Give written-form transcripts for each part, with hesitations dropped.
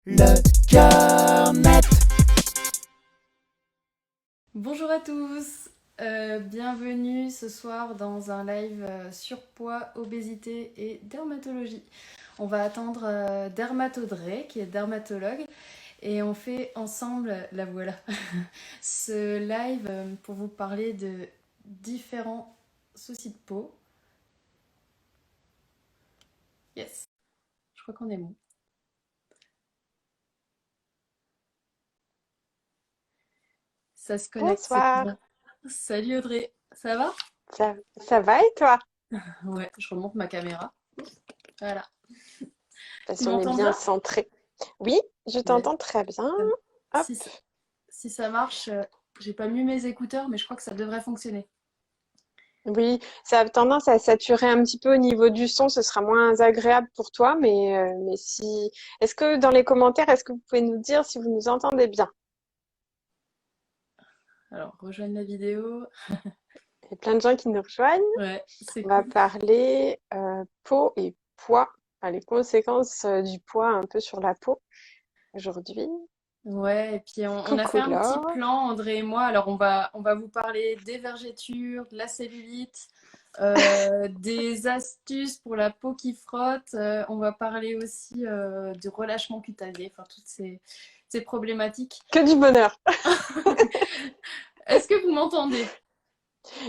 Le cœur net. Bonjour à tous, bienvenue ce soir dans un live surpoids, obésité et dermatologie. On va attendre Dermatodré qui est dermatologue et on fait ensemble, la voilà, ce live pour vous parler de différents soucis de peau. Yes, je crois qu'on est bon. Ça se connecte, c'est Bonsoir, bon. Salut Audrey, ça va? ça va et toi? Ouais, je remonte ma caméra. Voilà. Parce Tu qu'on est m'entends bien bien? centré. Oui, je Yes. t'entends très bien. Hop. Si, si ça marche, j'ai pas mis mes écouteurs, mais je crois que ça devrait fonctionner. Oui, ça a tendance à saturer un petit peu au niveau du son, ce sera moins agréable pour toi, mais si... Est-ce que dans les commentaires, est-ce que vous pouvez nous dire si vous nous entendez bien? Alors, rejoindre la vidéo. Il y a plein de gens qui nous rejoignent. Ouais, c'est On va cool. parler peau et poids, enfin, les conséquences du poids un peu sur la peau aujourd'hui. Ouais, et puis on a fait Coucou un petit Laure. plan, André et moi. Alors, on va vous parler des vergetures, de la cellulite, des astuces pour la peau qui frotte. On va parler aussi du relâchement cutané, enfin, toutes ces problématiques. Que du bonheur. Est-ce que vous m'entendez?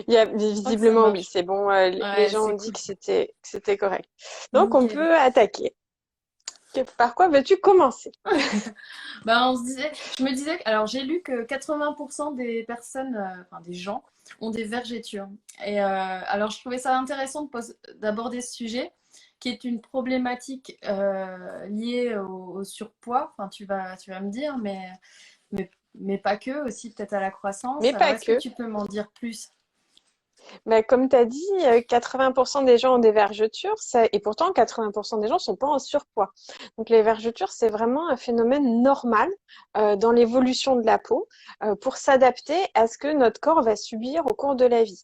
Il y a, Je crois que ça visiblement, oui, marche. c'est bon. Les Ouais, gens ont c'est dit cool. que c'était correct. Donc, on Nickel. peut attaquer. Par quoi veux-tu commencer? Bah, je me disais, alors j'ai lu que 80% des personnes, enfin des gens, ont des vergetures. Et alors je trouvais ça intéressant d'aborder ce sujet, qui est une problématique liée au surpoids. Enfin, tu vas me dire, mais pas que, aussi peut-être à la croissance. Mais Alors pas est-ce que que. tu peux m'en dire plus? Mais comme tu as dit, 80% des gens ont des vergetures, et pourtant 80% des gens sont pas en surpoids. Donc les vergetures, c'est vraiment un phénomène normal dans l'évolution de la peau pour s'adapter à ce que notre corps va subir au cours de la vie.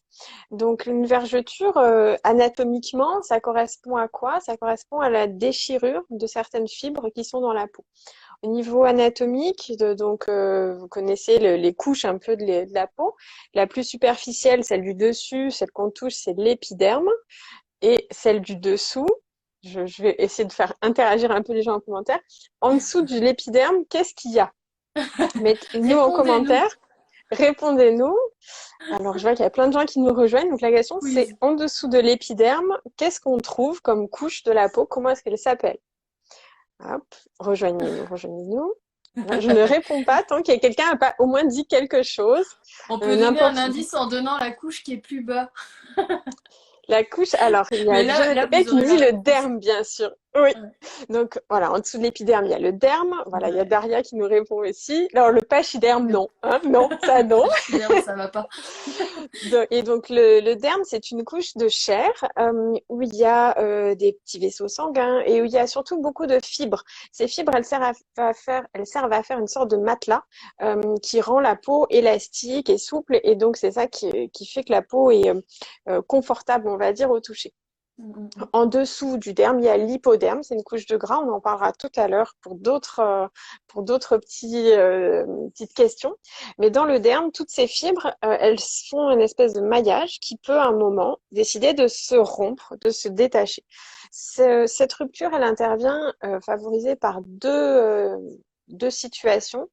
Donc une vergeture, anatomiquement, ça correspond à quoi? Ça correspond à la déchirure de certaines fibres qui sont dans la peau. Au niveau anatomique, donc vous connaissez les couches un peu de la peau. La plus superficielle, celle du dessus, celle qu'on touche, c'est l'épiderme. Et celle du dessous, je vais essayer de faire interagir un peu les gens en commentaire. En dessous de l'épiderme, qu'est-ce qu'il y a? Mettez-nous en Répondez-nous. commentaire, répondez-nous. Alors, je vois qu'il y a plein de gens qui nous rejoignent. Donc, la question, c'est Quiz. en dessous de l'épiderme, qu'est-ce qu'on trouve comme couche de la peau? Comment est-ce qu'elle s'appelle? Hop, rejoignez-nous, rejoignez-nous. Voilà, je ne réponds pas tant qu'il y a quelqu'un qui n'a pas au moins dit quelque chose. On peut donner un N'importe. indice en donnant la couche qui est plus bas. La couche, alors, Mais déjà là, quelqu'un vous qui aurez nous dit la le réponse. derme, bien sûr. Oui. Ouais. Donc, voilà, en dessous de l'épiderme, il y a le derme. Voilà, il y a Ouais. Daria qui nous répond aussi. Alors, le pachyderme, non. Hein, non, ça, Le non. pachyderme, ça va pas. Et donc, le derme, c'est une couche de chair où il y a des petits vaisseaux sanguins et où il y a surtout beaucoup de fibres. Ces fibres, elles servent à faire une sorte de matelas qui rend la peau élastique et souple. Et donc, c'est ça qui fait que la peau est confortable, on va dire, au toucher. Mm. En dessous du derme, il y a l'hypoderme, c'est une couche de gras. On en parlera tout à l'heure pour d'autres petites questions. Mais dans le derme, toutes ces fibres, elles font une espèce de maillage qui peut à un moment décider de se rompre, de se détacher. Cette rupture, elle intervient favorisée par deux situations.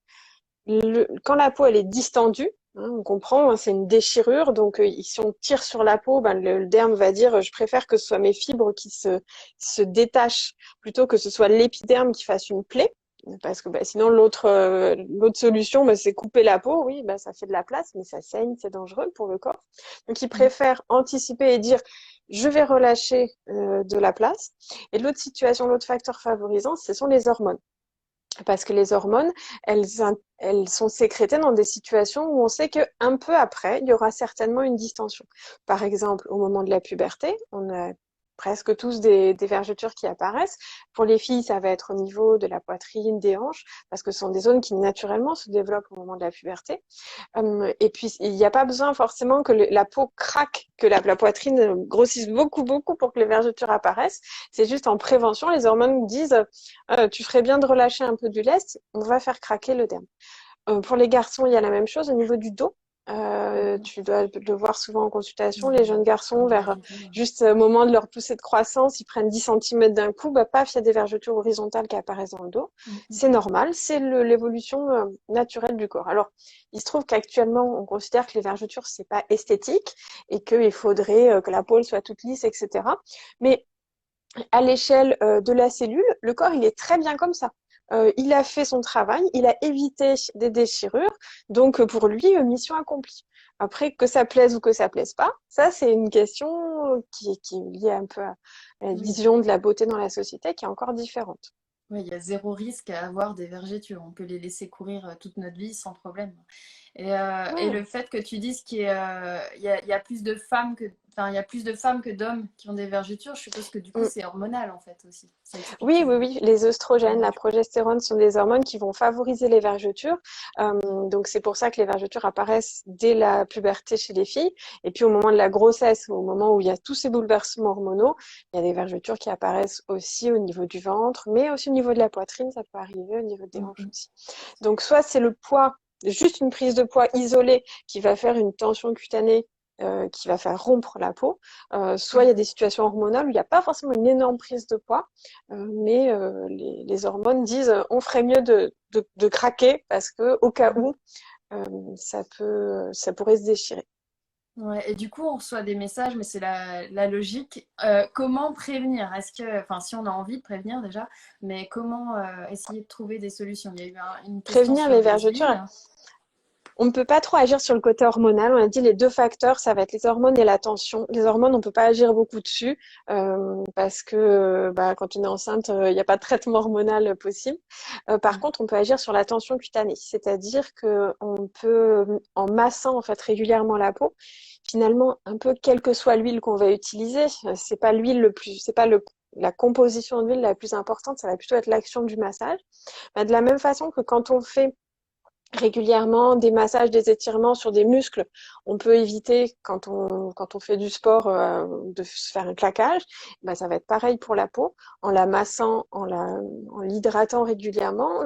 Quand la peau elle est distendue, hein, on comprend, hein, c'est une déchirure, donc si on tire sur la peau, ben, le derme va dire je préfère que ce soit mes fibres qui se détachent plutôt que ce soit l'épiderme qui fasse une plaie. Parce que bah, sinon l'autre solution bah, c'est couper la peau, oui bah, ça fait de la place mais ça saigne, c'est dangereux pour le corps. Donc ils préfèrent anticiper et dire je vais relâcher de la place. Et l'autre situation, l'autre facteur favorisant, ce sont les hormones. Parce que les hormones, elles sont sécrétées dans des situations où on sait qu'un peu après, il y aura certainement une distension. Par exemple, au moment de la puberté, on a presque tous des vergetures qui apparaissent. Pour les filles, ça va être au niveau de la poitrine, des hanches, parce que ce sont des zones qui naturellement se développent au moment de la puberté. Et puis, il n'y a pas besoin forcément que la peau craque, que la poitrine grossisse beaucoup, beaucoup pour que les vergetures apparaissent. C'est juste en prévention, les hormones disent tu ferais bien de relâcher un peu du lest, on va faire craquer le derme. Pour les garçons, il y a la même chose au niveau du dos. Tu dois le voir souvent en consultation. Les jeunes garçons, vers juste au moment de leur poussée de croissance, ils prennent 10 centimètres d'un coup, paf, il y a des vergetures horizontales qui apparaissent dans le dos. C'est normal, c'est l'évolution naturelle du corps. Alors, il se trouve qu'actuellement, on considère que les vergetures, c'est pas esthétique et qu'il faudrait que la peau soit toute lisse, etc. Mais à l'échelle de la cellule, le corps, il est très bien comme ça. Il a fait son travail, il a évité des déchirures, donc pour lui, mission accomplie. Après, que ça plaise ou que ça plaise pas, ça c'est une question qui est liée un peu à la vision de la beauté dans la société qui est encore différente. Oui, il y a zéro risque à avoir des vergetures. On peut les laisser courir toute notre vie sans problème. Et le fait que tu dises qu'il y a plus de femmes il y a plus de femmes que d'hommes qui ont des vergetures, je suppose que du coup, c'est hormonal en fait aussi. Ça explique. Oui. Les œstrogènes, la progestérone sont des hormones qui vont favoriser les vergetures. Donc, c'est pour ça que les vergetures apparaissent dès la puberté chez les filles. Et puis, au moment de la grossesse, au moment où il y a tous ces bouleversements hormonaux, il y a des vergetures qui apparaissent aussi au niveau du ventre, mais aussi au niveau de la poitrine, ça peut arriver au niveau des hanches aussi. Donc, soit c'est le poids, juste une prise de poids isolée qui va faire une tension cutanée qui va faire rompre la peau. Soit il y a des situations hormonales où il n'y a pas forcément une énorme prise de poids, mais les hormones disent on ferait mieux de craquer parce que au cas où ça pourrait se déchirer. Ouais, et du coup, on reçoit des messages, mais c'est la logique. Comment prévenir? Si on a envie de prévenir déjà, mais comment essayer de trouver des solutions? Il y a eu une question Prévenir sur les les vergetures. huiles. On ne peut pas trop agir sur le côté hormonal. On a dit les deux facteurs, ça va être les hormones et la tension. Les hormones, on peut pas agir beaucoup dessus parce que quand on est enceinte, il n'y a pas de traitement hormonal possible. Par contre, on peut agir sur la tension cutanée, c'est-à-dire que on peut, en massant en fait régulièrement la peau, finalement, un peu quelle que soit l'huile qu'on va utiliser, c'est pas l'huile c'est pas la composition de l'huile la plus importante, ça va plutôt être l'action du massage. De la même façon que quand on fait régulièrement des massages, des étirements sur des muscles. On peut éviter quand on fait du sport de se faire un claquage. Ça va être pareil pour la peau, en la massant, en l'hydratant régulièrement,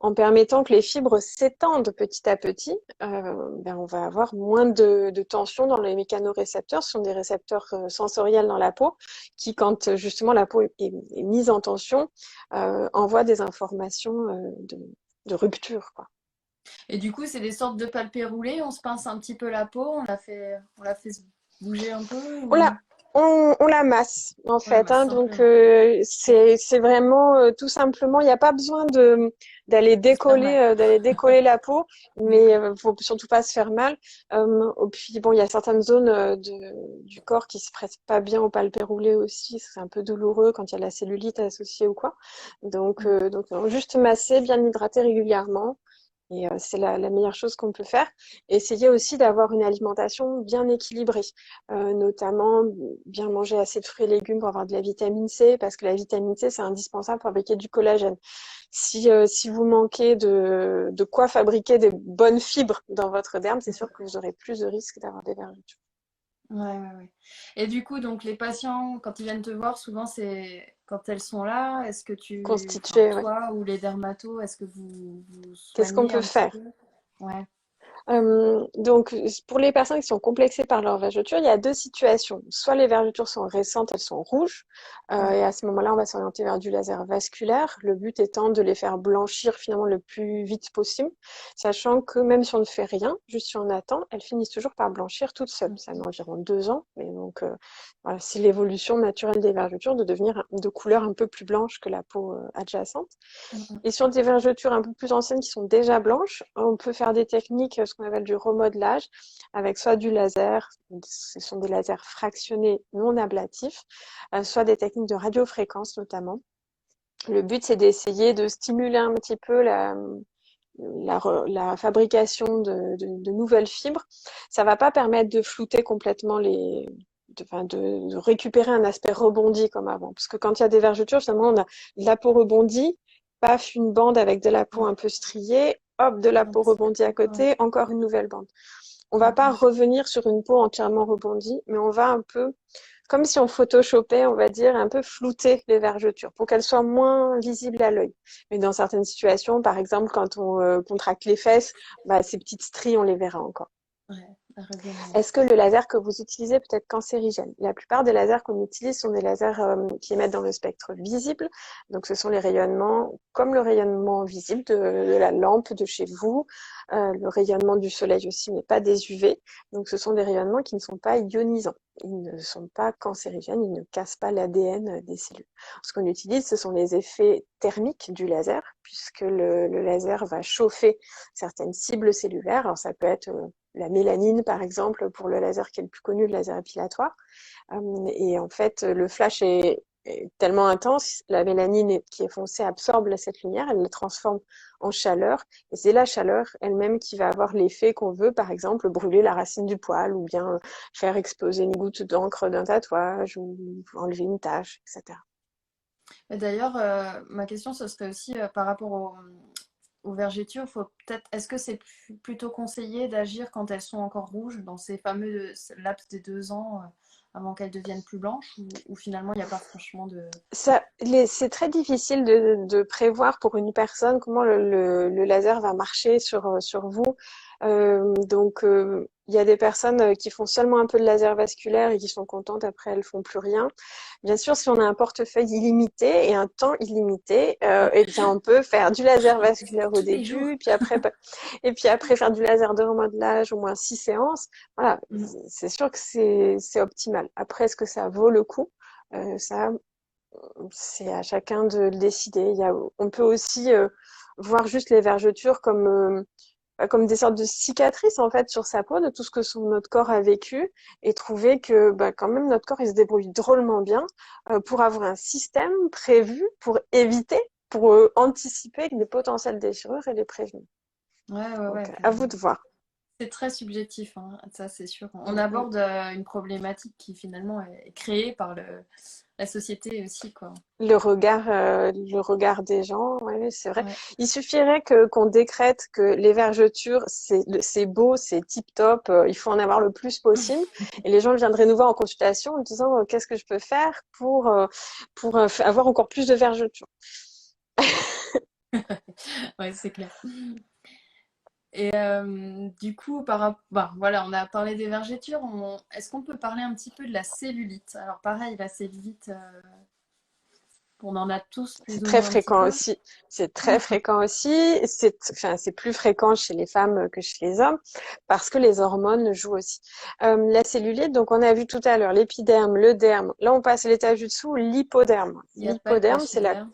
en permettant que les fibres s'étendent petit à petit. On va avoir moins de tension dans les mécanorécepteurs. Ce sont des récepteurs sensoriels dans la peau qui, quand justement la peau est mise en tension, envoient des informations de rupture, quoi. Et du coup, c'est des sortes de palpés roulés. On se pince un petit peu la peau, on la fait bouger un peu. On la masse en fait, hein, donc c'est vraiment tout simplement, il n'y a pas besoin d'aller décoller la peau, mais faut surtout pas se faire mal. Puis bon, il y a certaines zones du corps qui se prêtent pas bien au palpé roulé aussi, c'est un peu douloureux quand il y a la cellulite associée ou quoi. Donc juste masser, bien hydrater régulièrement. Et c'est la meilleure chose qu'on peut faire. Essayer aussi d'avoir une alimentation bien équilibrée, notamment bien manger assez de fruits et légumes pour avoir de la vitamine C, parce que la vitamine C, c'est indispensable pour fabriquer du collagène. Si vous manquez de quoi fabriquer des bonnes fibres dans votre derme, c'est sûr que vous aurez plus de risques d'avoir des vergetures. Ouais. Et du coup, donc les patients, quand ils viennent te voir, souvent c'est quand elles sont là, est-ce que Constitué, ouais. toi ou les dermatos, est-ce que vous Qu'est-ce qu'on soignez peut un petit faire? peu? Ouais. Donc, pour les personnes qui sont complexées par leurs vergetures, il y a deux situations. Soit les vergetures sont récentes, elles sont rouges, et à ce moment-là, on va s'orienter vers du laser vasculaire. Le but étant de les faire blanchir finalement le plus vite possible, sachant que même si on ne fait rien, juste si on attend, elles finissent toujours par blanchir toutes seules. Ça met environ 2 ans, mais donc voilà, c'est l'évolution naturelle des vergetures de devenir de couleur un peu plus blanche que la peau adjacente. Et sur des vergetures un peu plus anciennes qui sont déjà blanches, on peut faire des techniques, ce qu'on appelle du remodelage, avec soit du laser, ce sont des lasers fractionnés non ablatifs, soit des techniques de radiofréquence notamment. Le but, c'est d'essayer de stimuler un petit peu la fabrication de nouvelles fibres. Ça va pas permettre de flouter complètement de récupérer un aspect rebondi comme avant. Parce que quand il y a des vergetures, finalement, on a de la peau rebondie, paf, une bande avec de la peau un peu striée, hop, de la peau rebondie à Ouais. côté, encore une nouvelle bande. On va pas revenir sur une peau entièrement rebondie, mais on va un peu, comme si on photoshopait, on va dire, un peu flouter les vergetures pour qu'elles soient moins visibles à l'œil. Mais dans certaines situations, par exemple, quand on contracte les fesses, bah, ces petites stries, on les verra encore. Ouais, elles reviennent. Est-ce que le laser que vous utilisez peut être cancérigène? La plupart des lasers qu'on utilise sont des lasers qui émettent dans le spectre visible. Donc, ce sont les rayonnements comme le rayonnement visible de la lampe de chez vous, le rayonnement du soleil aussi, mais pas des UV. Donc, ce sont des rayonnements qui ne sont pas ionisants. Ils ne sont pas cancérigènes, ils ne cassent pas l'ADN des cellules. Ce qu'on utilise, ce sont les effets thermiques du laser, puisque le laser va chauffer certaines cibles cellulaires. Alors, ça peut être la mélanine, par exemple, pour le laser qui est le plus connu, le laser épilatoire. Et en fait, le flash est tellement intense, la mélanine qui est foncée absorbe cette lumière, elle la transforme en chaleur, et c'est la chaleur elle-même qui va avoir l'effet qu'on veut, par exemple, brûler la racine du poil, ou bien faire exploser une goutte d'encre d'un tatouage, ou enlever une tache, etc. D'ailleurs, ma question, ce serait aussi par rapport aux vergetures, est-ce que c'est plutôt conseillé d'agir quand elles sont encore rouges, dans ces fameux laps des 2 ans, avant qu'elles deviennent plus blanches, ou finalement, il n'y a pas franchement de... C'est très difficile de prévoir pour une personne comment le laser va marcher sur vous. Donc, il y a des personnes qui font seulement un peu de laser vasculaire et qui sont contentes, après elles font plus rien. Bien sûr, si on a un portefeuille illimité et un temps illimité, eh bien, on peut faire du laser On peut faire vasculaire au tous les jours. début, et puis après faire du laser de remodelage, au moins 6 séances. Voilà, c'est sûr que c'est optimal. Après, est-ce que ça vaut le coup? Ça, c'est à chacun de le décider. On peut aussi voir juste les vergetures comme des sortes de cicatrices en fait sur sa peau de tout ce que notre corps a vécu, et trouver que quand même notre corps il se débrouille drôlement bien pour avoir un système prévu pour éviter, pour anticiper les potentielles déchirures et les prévenir. Ouais, Donc à vous carrément. de voir. C'est très subjectif, hein, ça c'est sûr. On Mm, mm. aborde une problématique qui finalement est créée par la société aussi, quoi. Le regard des gens, ouais, c'est vrai. Ouais. Il suffirait qu'on décrète que les vergetures, c'est beau, c'est tip-top, il faut en avoir le plus possible. Et les gens viendraient nous voir en consultation en disant qu'est-ce que je peux faire pour avoir encore plus de vergetures. Ouais, c'est clair. Et du coup, voilà, on a parlé des vergetures. Est-ce qu'on peut parler un petit peu de la cellulite? Alors pareil, la cellulite, on en a tous plus C'est ou très moins un petit fréquent peu. aussi. C'est très fréquent aussi. C'est plus fréquent chez les femmes que chez les hommes parce que les hormones jouent aussi. La cellulite, donc on a vu tout à l'heure l'épiderme, le derme. Là, on passe à l'étage du dessous, l'hypoderme. Il n'y a pas le L'hypoderme, c'est la... pachyderme.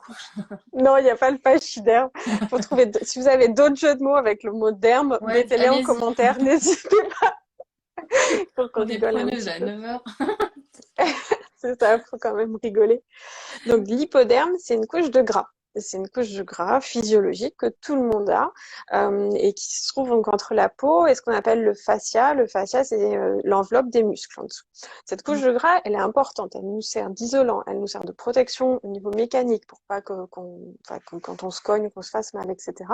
Non, il n'y a pas le pachyderme. Faut trouver... Si vous avez d'autres jeux de mots avec le mot derme, Ouais, mettez-les en allez-y. commentaire. N'hésitez pas pour qu'on On est rigole un preneuses petit à peu. 9h. C'est ça, faut quand même rigoler. Donc l'hypoderme, c'est une couche de gras. C'est une couche de gras physiologique que tout le monde a et qui se trouve donc entre la peau et ce qu'on appelle le fascia. Le fascia, c'est l'enveloppe des muscles en dessous. Cette couche de gras, elle est importante. Elle nous sert d'isolant, elle nous sert de protection au niveau mécanique pour pas quand on se cogne, qu'on se fasse mal, etc.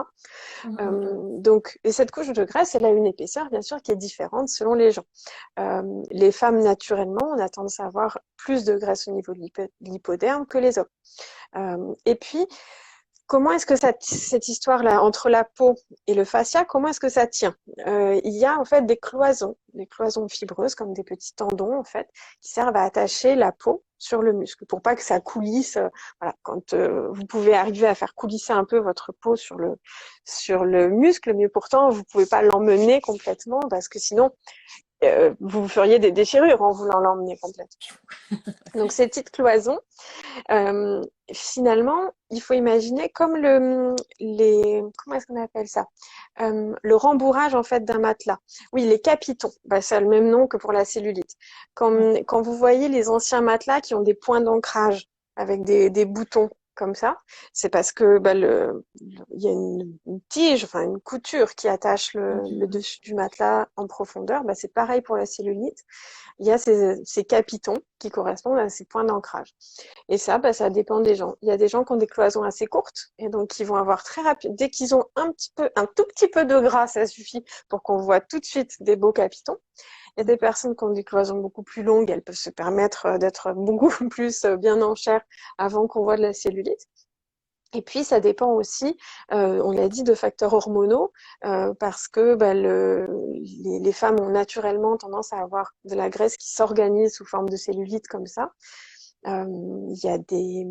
Donc, et cette couche de graisse, elle a une épaisseur, bien sûr, qui est différente selon les gens. Les femmes, naturellement, on a tendance à avoir plus de graisse au niveau de l'hypoderme que les hommes. Et puis, comment est-ce que cette histoire-là entre la peau et le fascia, comment est-ce que ça tient? Il y a en fait des cloisons fibreuses comme des petits tendons en fait, qui servent à attacher la peau sur le muscle pour pas que ça coulisse. Voilà, quand vous pouvez arriver à faire coulisser un peu votre peau sur le muscle, mais pourtant vous pouvez pas l'emmener complètement parce que sinon vous feriez des déchirures en voulant l'emmener complètement. Donc ces petites cloisons, finalement, il faut imaginer comme comment est-ce qu'on appelle ça? Le rembourrage en fait d'un matelas. Oui, les capitons. Ça a le même nom que pour la cellulite. Quand vous voyez les anciens matelas qui ont des points d'ancrage avec des boutons comme ça, c'est parce que il y a une tige, enfin une couture qui attache le Ok. dessus du matelas en profondeur. Bah, c'est pareil pour la cellulite. Il y a ces capitons qui correspondent à ces points d'ancrage. Et ça, bah, ça dépend des gens. Il y a des gens qui ont des cloisons assez courtes et donc qui vont avoir très rapide, dès qu'ils ont un tout petit peu de gras, ça suffit pour qu'on voit tout de suite des beaux capitons. Il y a des personnes qui ont des cloisons beaucoup plus longues, elles peuvent se permettre d'être beaucoup plus bien en chair avant qu'on voit de la cellulite. Et puis, ça dépend aussi, on l'a dit, de facteurs hormonaux, parce que les femmes ont naturellement tendance à avoir de la graisse qui s'organise sous forme de cellulite comme ça. Il y a des...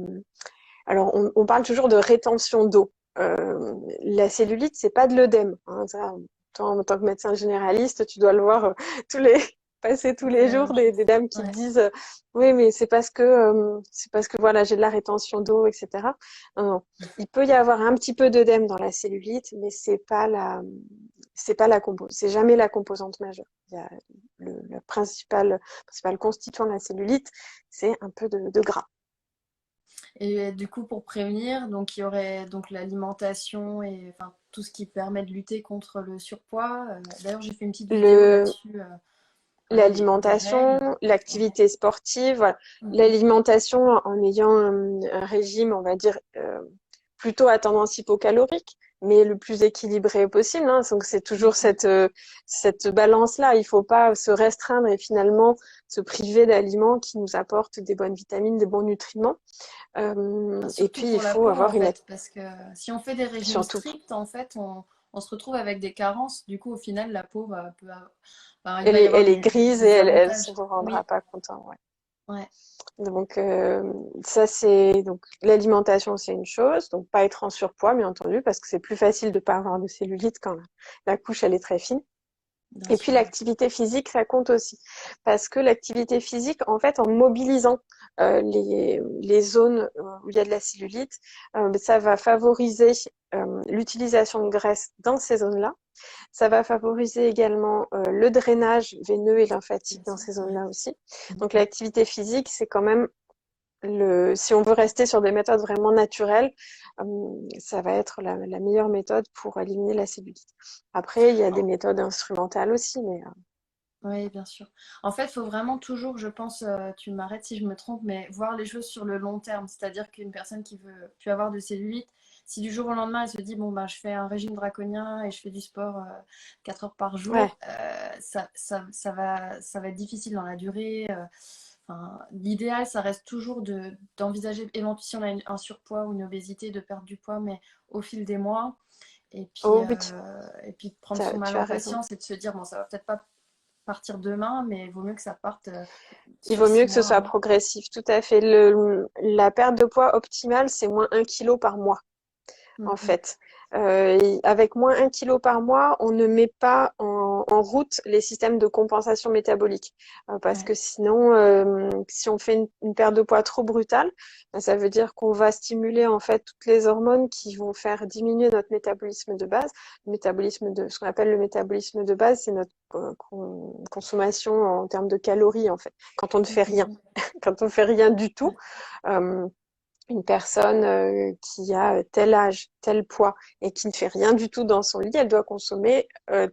Alors, on parle toujours de rétention d'eau. La cellulite, c'est pas de l'œdème. Hein, ça, toi, en tant que médecin généraliste, tu dois le voir tous les passer tous C'est les la jours même chose. des dames qui te Ouais. disent oui, mais c'est parce que voilà, j'ai de la rétention d'eau, etc. Non, non. Il peut y avoir un petit peu d'œdème dans la cellulite, mais c'est pas la compo, c'est jamais la composante majeure. Il y a le principal constituant de la cellulite, c'est un peu de gras. Et du coup, pour prévenir, donc il y aurait donc l'alimentation et enfin tout ce qui permet de lutter contre le surpoids. D'ailleurs, j'ai fait une petite vidéo Le là-dessus, voilà, des règles. L'alimentation, Ouais. l'activité sportive, voilà. Mhm. L'alimentation en ayant un régime, on va dire, plutôt à tendance hypocalorique, mais le plus équilibré possible. Hein. Donc c'est toujours Mhm. cette balance-là. Il faut pas se restreindre et finalement se priver d'aliments qui nous apportent des bonnes vitamines, des bons nutriments. Et Surtout puis il pour la faut peau en avoir fait, parce que si on fait des régimes surtout. stricts, en fait, on se retrouve avec des carences. Du coup, au final, la peau enfin, il va y avoir Elle est des grise et elle se désavantages. rendra Oui, pas content. Ouais. ouais, Donc ça c'est donc l'alimentation c'est une chose, donc pas être en surpoids bien entendu parce que c'est plus facile de pas avoir de cellulite quand la couche elle est très fine. bien Et puis sûr. Ouais. l'activité physique ça compte aussi parce que l'activité physique en fait en mobilisant les zones où il y a de la cellulite, ça va favoriser l'utilisation de graisse dans ces zones-là. Ça va favoriser également le drainage veineux et lymphatique Bien dans sûr. ces Ouais. zones-là aussi. Donc Mhm. l'activité physique, c'est quand même si on veut rester sur des méthodes vraiment naturelles, ça va être la meilleure méthode pour éliminer la cellulite. Après, il y a des méthodes instrumentales aussi, mais Oui, bien sûr. En fait, il faut vraiment toujours, je pense, tu m'arrêtes si je me trompe, mais voir les choses sur le long terme. C'est-à-dire qu'une personne qui veut plus avoir de cellulite, si du jour au lendemain, elle se dit, bon, ben, je fais un régime draconien et je fais du sport 4 heures par ouais. jour, ça va être difficile dans la durée. Enfin, l'idéal, ça reste toujours d'envisager, éventuellement, si on a un surpoids ou une obésité, de perdre du poids, mais au fil des mois. Oh oui, Et puis de prendre son mal tu as en raison. patience et de se dire, bon, ça va peut-être pas partir demain, mais il vaut mieux que ça parte Il sur vaut mieux six que ce mois, soit un an. progressif, tout à fait. La perte de poids optimale, c'est moins 1 kilo par mois. Mm, En mm. fait. Avec moins 1 kilo par mois, on ne met pas en route les systèmes de compensation métabolique. Parce Ouais. que sinon, si on fait une perte de poids trop brutale, ça veut dire qu'on va stimuler en fait toutes les hormones qui vont faire diminuer notre métabolisme de base. Ce qu'on appelle le métabolisme de base, c'est notre consommation en termes de calories en fait. Quand on ne Mm, fait rien, mm, quand on fait rien du tout. mm. Euh, une personne qui a tel âge, tel poids et qui ne fait rien du tout dans son lit, elle doit consommer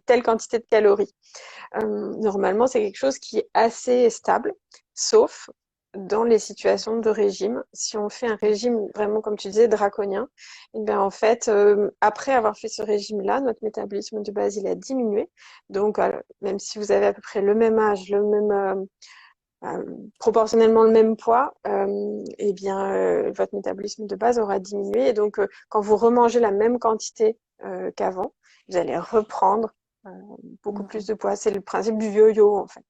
telle quantité de calories. Normalement, c'est quelque chose qui est assez stable, sauf dans les situations de régime. Si on fait un régime vraiment, comme tu disais, draconien, et bien en fait, après avoir fait ce régime-là, notre métabolisme de base, il a diminué. Donc, même si vous avez à peu près le même âge, le même proportionnellement le même poids, eh bien, votre métabolisme de base aura diminué. Et donc, quand vous remangez la même quantité qu'avant, vous allez reprendre euh, beaucoup Mm, plus mm. de poids. C'est le principe du yo-yo, en fait.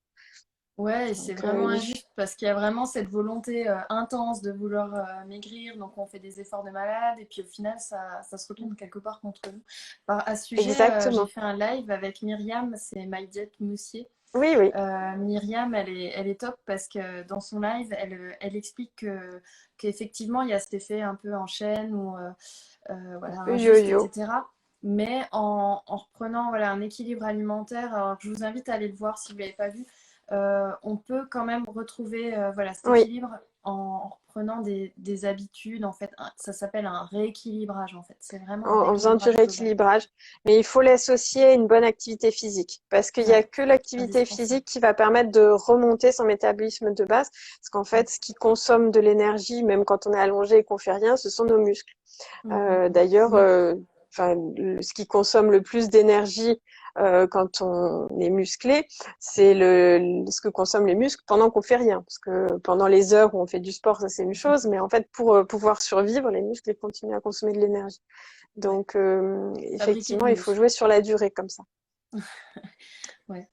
Ouais, et c'est Donc, vraiment injuste parce qu'il y a vraiment cette volonté intense de vouloir maigrir, donc on fait des efforts de malade, et puis au final, ça se retourne quelque part contre nous. À ce sujet, j'ai exactement. fait un live avec Myriam, c'est My Diet Moussier. Oui, oui. Myriam, elle est top parce que dans son live, elle explique qu'effectivement, il y a cet effet un peu en chaîne ou voilà, Le injuste, yo-yo. etc. Mais en reprenant voilà, un équilibre alimentaire, alors je vous invite à aller le voir si vous ne l'avez pas vu, on peut quand même retrouver voilà, cet Oui, équilibre en reprenant des habitudes, en fait, ça s'appelle un rééquilibrage, en fait. C'est vraiment un En faisant du rééquilibrage global. rééquilibrage. Mais il faut l'associer à une bonne activité physique. Parce qu'il n'y a Ouais, que l'activité indispensable. physique qui va permettre de remonter son métabolisme de base. Parce qu'en Mm, fait, ce qui consomme de l'énergie, même quand on est allongé et qu'on fait rien, ce sont nos muscles. mm. D'ailleurs, Oui, enfin, ce qui consomme le plus d'énergie quand on est musclé, c'est ce que consomment les muscles pendant qu'on fait rien. Parce que pendant les heures où on fait du sport, ça c'est une chose, mais en fait, pour pouvoir survivre, les muscles ils continuent à consommer de l'énergie. ouais. Donc, Fabriquer effectivement, du il faut muscle. jouer sur la durée comme ça. Ouais.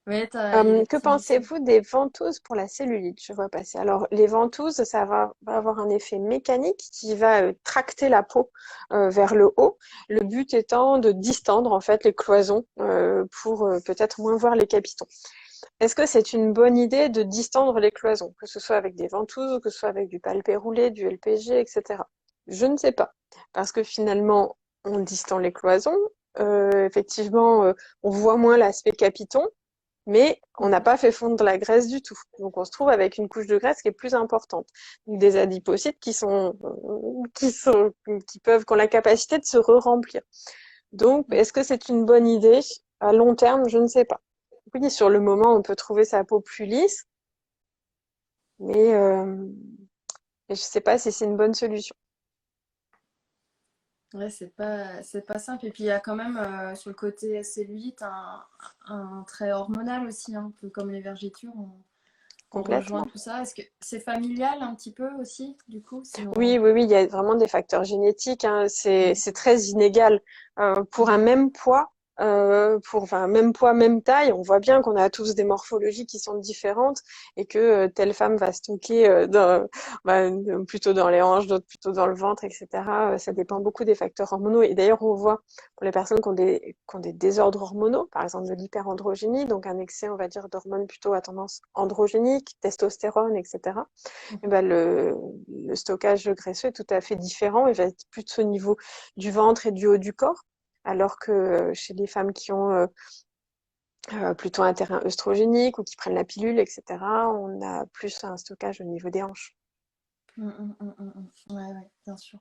Ouais, il Que c'est- pensez-vous des ventouses pour la cellulite? Je vois passer. Alors, les ventouses, va avoir un effet mécanique qui va tracter la peau vers le haut. Le but étant de distendre en fait les cloisons pour peut-être moins voir les capitons. Est-ce que c'est une bonne idée de distendre les cloisons, que ce soit avec des ventouses ou que ce soit avec du palpé roulé, du LPG, etc. Je ne sais pas, parce que finalement, on distend les cloisons. Effectivement, on voit moins l'aspect capiton, mais on n'a Mhm. pas fait fondre la graisse du tout. Donc on se trouve avec une couche de graisse qui est plus importante. Des adipocytes qui ont la capacité de se re-remplir. Donc, est-ce que c'est une bonne idée? À long terme, je ne sais pas. Oui, sur le moment, on peut trouver sa peau plus lisse, mais je ne sais pas si c'est une bonne solution. Ouais, c'est pas simple. Et puis il y a quand même sur le côté cellulite un trait hormonal aussi, hein, un peu comme les vergetures. On rejoint Complètement. tout ça. Est-ce que c'est familial un petit peu aussi, du coup, Oui, sinon. oui, oui, il y a vraiment des facteurs génétiques, hein. Mm. C'est très inégal. Pour un Mhm. même poids, enfin, même poids, même taille, on voit bien qu'on a tous des morphologies qui sont différentes et que telle femme va stocker plutôt dans les hanches, d'autres plutôt dans le ventre, etc. Ça dépend beaucoup des facteurs hormonaux. Et d'ailleurs, on voit pour les personnes qui ont des désordres hormonaux, par exemple de l'hyperandrogénie, donc un excès, on va dire, d'hormones plutôt à tendance androgénique, testostérone, etc. Eh Mhm. ben, le stockage graisseux est tout à fait différent. Il va être plus au niveau du ventre et du haut du corps, alors que chez les femmes qui ont plutôt un terrain œstrogénique ou qui prennent la pilule, etc., on a plus un stockage au niveau des hanches. Ouais, ouais, bien sûr.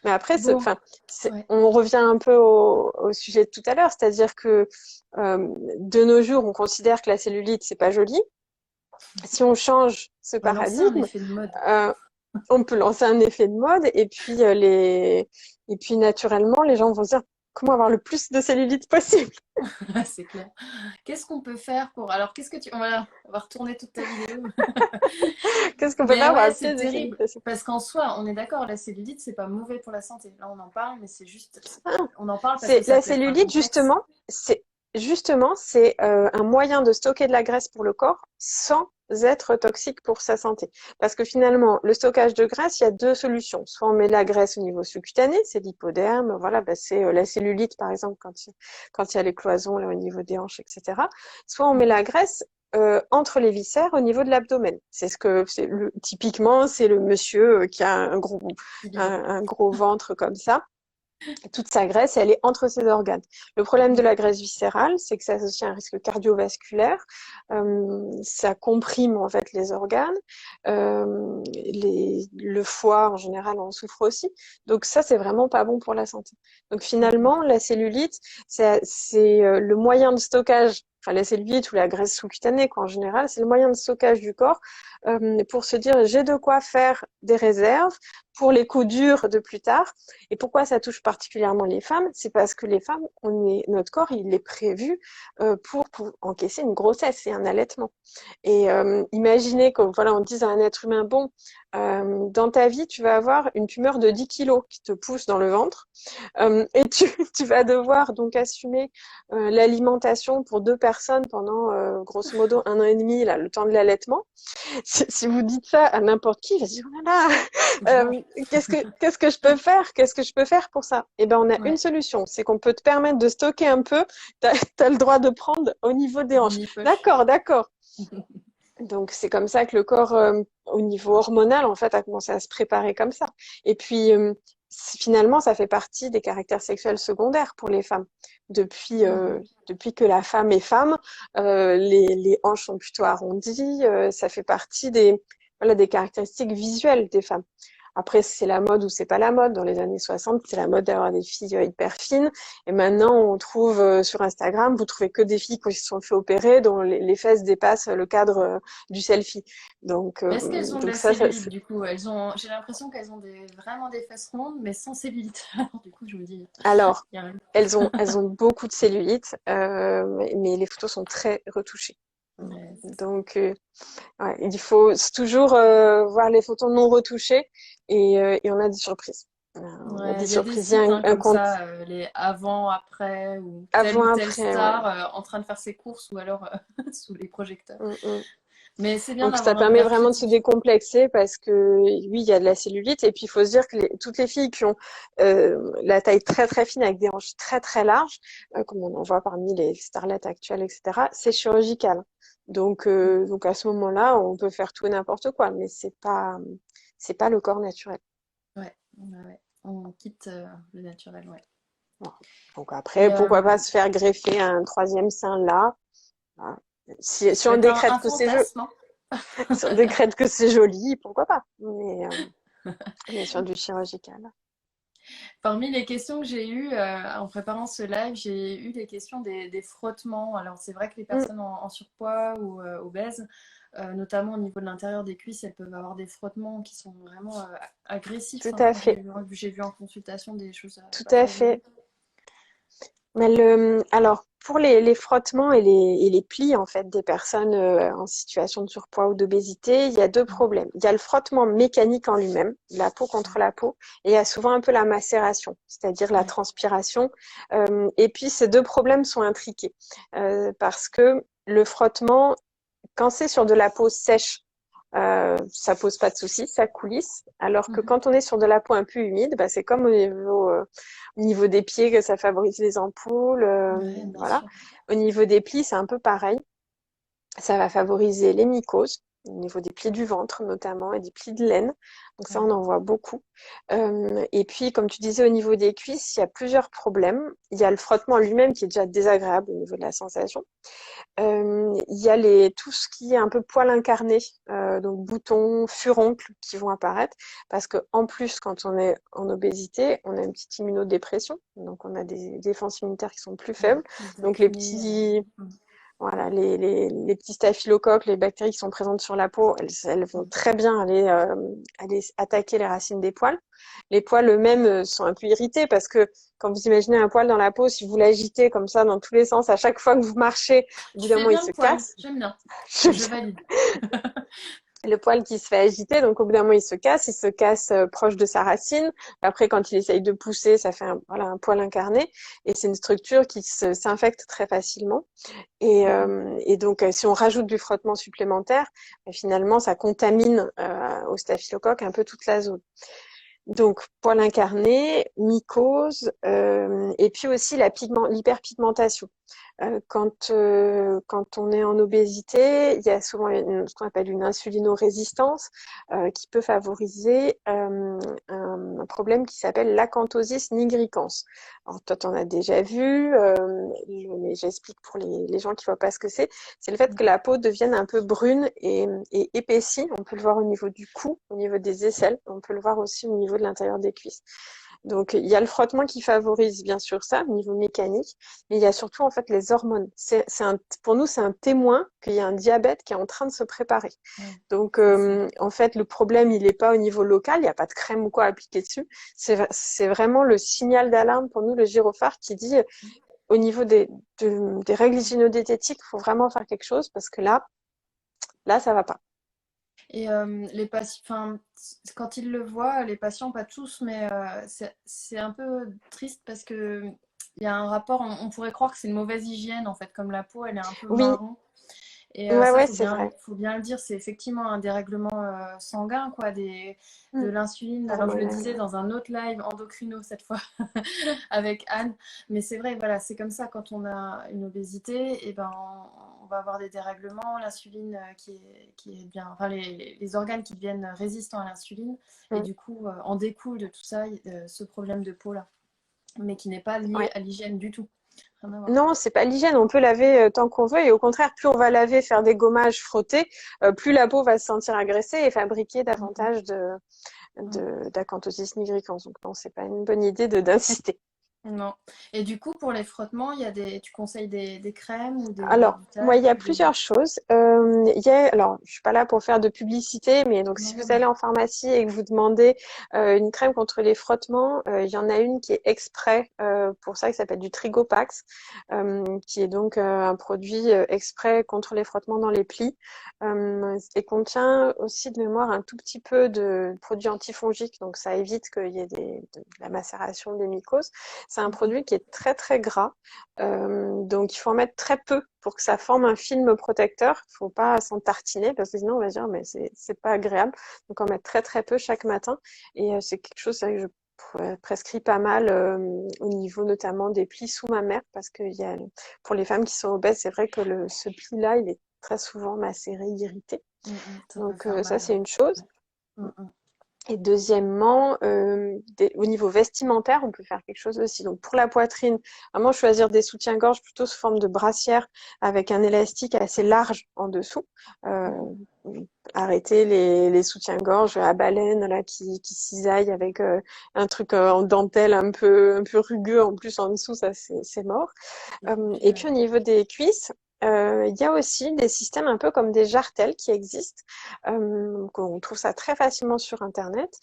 Mais après, Bon, ouais. on revient un peu au sujet de tout à l'heure, c'est-à-dire que de nos jours, on considère que la cellulite, c'est pas joli. Si on change ce On va lancer un paradigme, effet de mode. euh, on peut lancer un effet de mode et puis et puis naturellement les gens vont se dire comment avoir le plus de cellulite possible. C'est clair. Qu'est-ce qu'on peut faire pour. Alors, qu'est-ce que tu. On va retourner toute ta vidéo. Qu'est-ce qu'on peut Mais faire pour ouais, avoir le c'est plus de cellulite terrible. possible? Parce qu'en soi, on est d'accord, la cellulite, c'est pas mauvais pour la santé. Là, on en parle, mais c'est juste. Ah, On en parle parce que c'est ça la peut être un cellulite complexe. c'est un moyen de stocker de la graisse pour le corps sans être toxique pour sa santé. Parce que finalement, le stockage de graisse, il y a deux solutions. Soit on met de la graisse au niveau sous-cutané, c'est l'hypoderme, voilà, c'est la cellulite par exemple quand il y a les cloisons là au niveau des hanches, etc. Soit on met Mhm. la graisse entre les viscères au niveau de l'abdomen. Typiquement, c'est le monsieur qui a Petit bidon. un gros ventre comme ça. Toute sa graisse, elle est entre ses organes. Le problème de Mhm. la graisse viscérale, c'est que ça associe un risque cardiovasculaire. Ça comprime en fait les organes. Le foie, en général, en souffre aussi. Donc ça, c'est vraiment pas bon pour la santé. Donc Mhm. finalement, la cellulite, c'est le moyen de stockage. Enfin, la cellulite ou la graisse sous-cutanée, quoi, en général, c'est le moyen de stockage du corps pour se dire j'ai de quoi faire des réserves pour les coups durs de plus tard. Et pourquoi ça touche particulièrement les femmes? C'est parce que les femmes, notre corps, il est prévu pour encaisser une grossesse et un allaitement. Et imaginez que voilà, on dise à un être humain, bon, dans ta vie, tu vas avoir une tumeur de 10 kilos qui te pousse dans le ventre et tu vas devoir donc assumer l'alimentation pour deux personnes pendant grosso modo 1 an et demi, là, le temps de l'allaitement. Si vous dites ça à n'importe qui, il va se dire, oh là là, qu'est-ce que je peux faire? Qu'est-ce que je peux faire pour ça? Eh ben, on a une Ouais, solution, c'est qu'on peut te permettre de stocker un peu. T'as le droit de prendre au niveau des une hanches. mini-poche. D'accord, d'accord. Donc, c'est comme ça que le corps, au niveau hormonal, en fait, a commencé à se préparer comme ça. Et puis, finalement, ça fait partie des caractères sexuels secondaires pour les femmes. Depuis, Mhm. depuis que la femme est femme, les hanches sont plutôt arrondies. Ça fait partie voilà, des caractéristiques visuelles des femmes. Après, c'est la mode ou c'est pas la mode. Dans les années 60, c'est la mode d'avoir des filles hyper fines. Et maintenant, on trouve sur Instagram, vous trouvez que des filles qui se sont fait opérer, dont les fesses dépassent le cadre du selfie. Donc, Mais est-ce qu'elles ont de la ça, cellulite du coup? J'ai l'impression qu'elles ont vraiment des fesses rondes, mais sans cellulite. Alors du coup, je me dis, alors, il y a rien. elles ont beaucoup de cellulite, mais les photos sont très retouchées. Ouais, c'est ça. Donc, ouais, il faut toujours voir les photos non retouchées et on a des surprises. On a Ouais, des il y a des surprises. Il y a sites un comme compte ça, les avant, après, ou avant, telle après, ouais. star en train de faire ses courses, ou alors sous les projecteurs. Mm, mm. Mais c'est bien Donc ça d'avoir un permet regard vraiment de se critique. décomplexer parce que oui, il y a de la cellulite et puis il faut se dire que toutes les filles qui ont la taille très très fine avec des hanches très très larges, comme on en voit parmi les starlettes actuelles, etc., c'est chirurgical. Donc à ce moment-là, on peut faire tout et n'importe quoi, mais c'est pas le corps naturel. Ouais, ouais, ouais. On quitte le naturel, ouais. Voilà. Donc Et après, pourquoi pas se faire greffer un troisième sein là? Voilà. ce Si serait on décrète un que c'est joli, fantasme, hein. si on décrète que c'est joli, pourquoi pas? Mais on est sur du chirurgical. Parmi les questions que j'ai eues en préparant ce live, j'ai eu des questions des frottements. Alors, c'est vrai que les Mm, personnes en surpoids ou obèses, notamment au niveau de l'intérieur des cuisses, elles peuvent avoir des frottements qui sont vraiment agressifs, tout hein. à fait, J'ai vu en consultation des choses tout pas à fabuleuses. fait. Mais alors, pour les frottements et les plis, en fait, des personnes en situation de surpoids ou d'obésité, il y a deux Mhm. problèmes. Il y a le frottement mécanique en lui-même, la peau contre la peau, et il y a souvent un peu la macération, c'est-à-dire la Ouais. transpiration. Et puis, ces deux problèmes sont intriqués parce que le frottement, quand c'est sur de la peau sèche, ça pose pas de souci, ça coulisse. Alors que Mhm. quand on est sur de la peau un peu humide, bah, c'est comme au niveau des pieds que ça favorise les ampoules. Ouais, bien Voilà. sûr. Au niveau des plis, c'est un peu pareil. Ça va favoriser les mycoses, au niveau des plis du ventre notamment et des plis de laine. Donc ça, on Ouais. en voit beaucoup. Et puis, comme tu disais, au niveau des cuisses, il y a plusieurs problèmes. Il y a le frottement lui-même qui est déjà désagréable au niveau de la sensation. Il y a tout ce qui est un peu poil incarné, donc boutons, furoncles qui vont apparaître, parce que en plus, quand on est en obésité, on a une petite immunodépression, donc on a des défenses immunitaires qui sont plus Ouais. faibles. Les Donc les acnés. petits, Mhm. voilà, les petits staphylocoques, les bactéries qui sont présentes sur la peau, elles vont Mhm. très bien aller attaquer les racines des poils. Les poils eux-mêmes sont un peu irrités parce que quand vous imaginez un poil dans la peau, si vous l'agitez comme ça dans tous les sens, à chaque fois que vous marchez, au bout Tu d'un fais moment, il bien se le poil, casse. j'aime bien. Je valide. Le poil qui se fait agiter, donc au bout d'un moment, il se casse proche de sa racine. Après, quand il essaye de pousser, ça fait voilà, un poil incarné. Et c'est une structure qui s'infecte très facilement. Mhm. Et donc, si on rajoute du frottement supplémentaire, finalement, ça contamine au staphylocoque un peu toute la zone. Donc, poil incarné, mycose, et puis aussi l'hyperpigmentation. Quand on est en obésité, il y a souvent ce qu'on appelle une insulinorésistance qui peut favoriser un problème qui s'appelle l'acanthosis nigricans. Alors toi, tu en as déjà vu, mais j'explique pour les gens qui ne voient pas ce que c'est. C'est le fait que la peau devienne un peu brune et épaissie. On peut le voir au niveau du cou, au niveau des aisselles. On peut le voir aussi au niveau de l'intérieur des cuisses. Donc, il y a le frottement qui favorise bien sûr ça au niveau mécanique, mais il y a surtout en fait les hormones. Pour nous, c'est un témoin qu'il y a un diabète qui est en train de se préparer. Ouais, Donc, c'est ça. en fait, le problème, il n'est pas au niveau local, il n'y a pas de crème ou quoi à appliquer dessus. C'est vraiment le signal d'alarme pour nous, le gyrophare, qui dit au niveau des règles gynédététiques, il faut vraiment faire quelque chose parce que là, ça va pas. Et les patients, enfin, quand ils le voient, les patients, pas tous, mais c'est un peu triste parce que il y a un rapport, on pourrait croire que c'est une mauvaise hygiène en fait, comme la peau, elle est un peu Oui, marron. Et ouais, ça, ouais, c'est vrai. faut bien le dire, c'est effectivement un dérèglement sanguin, quoi, de l'insuline. Alors, je le Hormonal, disais ouais. dans un autre live, endocrino cette fois, avec Anne. Mais c'est vrai, voilà, c'est comme ça, quand on a une obésité, et ben, on va avoir des dérèglements, l'insuline qui est bien, enfin, les organes qui deviennent résistants à l'insuline. Et Mm, du coup, en découle de tout ça, ce problème de peau-là, mais qui n'est pas lié ouais. à l'hygiène du tout. Rien à voir. Non, c'est pas l'hygiène. On peut laver tant qu'on veut et au contraire, plus on va laver, faire des gommages, frotter, plus la peau va se sentir agressée et fabriquer Mhm. davantage Mhm. d'acanthosis nigricans. Donc non, c'est pas une bonne idée de d'insister. Non. Et du coup, pour les frottements, tu conseilles des crèmes ou Alors, du moi, il y talc a ou des huiles? plusieurs choses. Alors, je suis pas là pour faire de publicité, mais donc si Non, vous allez mais. en pharmacie et que vous demandez une crème contre les frottements, il y en a une qui est exprès pour ça, qui s'appelle du Trigopax, qui est donc un produit exprès contre les frottements dans les plis, et contient aussi de mémoire un tout petit peu de produits antifongiques, donc ça évite qu'il y ait de la macération des mycoses. C'est un Mhm. produit qui est très très gras. Donc il faut en mettre très peu pour que ça forme un film protecteur. Il faut pas s'en tartiner parce que sinon on va se dire mais c'est pas agréable. Donc en mettre très très peu chaque matin et c'est quelque chose que je prescris pas mal au niveau notamment des plis sous mammaires parce que pour les femmes qui sont obèses, c'est vrai que ce pli-là, il est très souvent macéré, irrité. Mhm. Ça peut Donc faire ça mal, c'est ouais. une chose. Ouais. Mhm. Et deuxièmement, au niveau vestimentaire, on peut faire quelque chose aussi. Donc pour la poitrine, vraiment choisir des soutiens-gorge plutôt sous forme de brassière avec un élastique assez large en dessous. Euh, Mhm. Arrêter les soutiens-gorge à baleine là qui cisaillent avec un truc en dentelle un peu rugueux en plus en dessous, ça c'est mort. Et puis, Et puis au niveau des cuisses, il y a aussi des systèmes un peu comme des jartelles qui existent. On trouve ça très facilement sur Internet.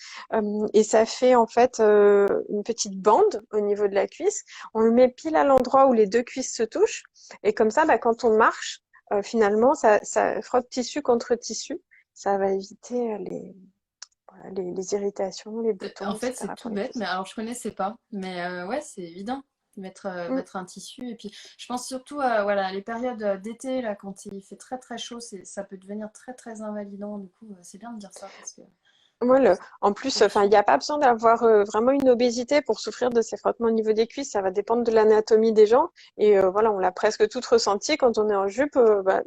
Et ça fait en fait une petite bande au niveau de la cuisse. On le met pile à l'endroit où les deux cuisses se touchent. Et comme ça, bah, quand on marche, finalement, ça frotte tissu contre tissu. Ça va éviter voilà, les irritations, les boutons, en fait, etc. c'est pour tout les bête, mais cuisses. alors je connaissais pas. Mais ouais, c'est évident. Mm. Mettre un tissu. Et puis, je pense surtout à voilà, les périodes d'été, là, quand il fait très très chaud, ça peut devenir très très invalidant. Du coup, c'est bien de dire ça parce que Moi, c'est en plus, enfin, il pollution. n'y a pas besoin d'avoir vraiment une obésité pour souffrir de ces frottements au niveau des cuisses. Ça va dépendre de l'anatomie des gens. Et voilà, on l'a presque toutes ressenti quand on est en jupe. Bah,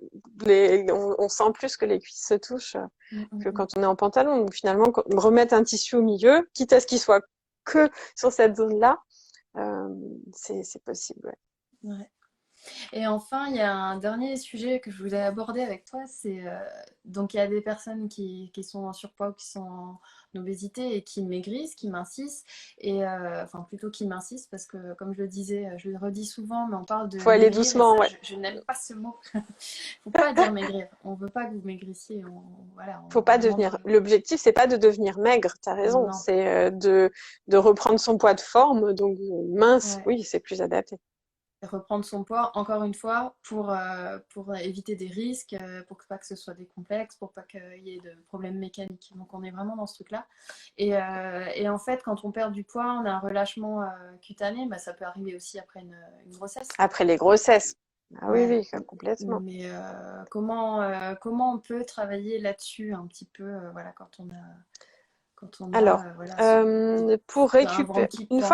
on sent plus que les cuisses se touchent Mm, mm, que mm. quand on est en pantalon. Donc finalement, remettre un tissu au milieu, quitte à ce qu'il soit que sur cette zone-là, euh, c'est possible. Ouais. Ouais. Et enfin, il y a un dernier sujet que je voulais aborder avec toi, c'est donc il y a des personnes qui sont en surpoids ou qui sont en obésité et qui maigrissent, qui mincissent, et enfin plutôt qui mincissent parce que comme je le disais, je le redis souvent, mais on parle de Faut aller maigrir et ça, doucement, ouais. je n'aime pas ce mot. Faut pas dire maigrir. On veut pas que vous maigrissiez. Voilà, Faut on pas demande. devenir. L'objectif, c'est pas de devenir maigre. T'as raison. Non. C'est de reprendre son poids de forme. Donc mince, Ouais. oui, c'est plus adapté. Reprendre son poids, encore une fois, pour éviter des risques, pour que pas que ce soit des complexes, pour pas qu'il y ait de problèmes mécaniques. Donc on est vraiment dans ce truc-là. Et en fait, quand on perd du poids, on a un relâchement cutané, bah, ça peut arriver aussi après une grossesse. Après les grossesses. Ah oui, Ouais. oui, complètement. Mais comment on peut travailler là-dessus un petit peu, voilà, quand on Alors, a voilà, pour un récupérer, ventre qui pend. une Ouais.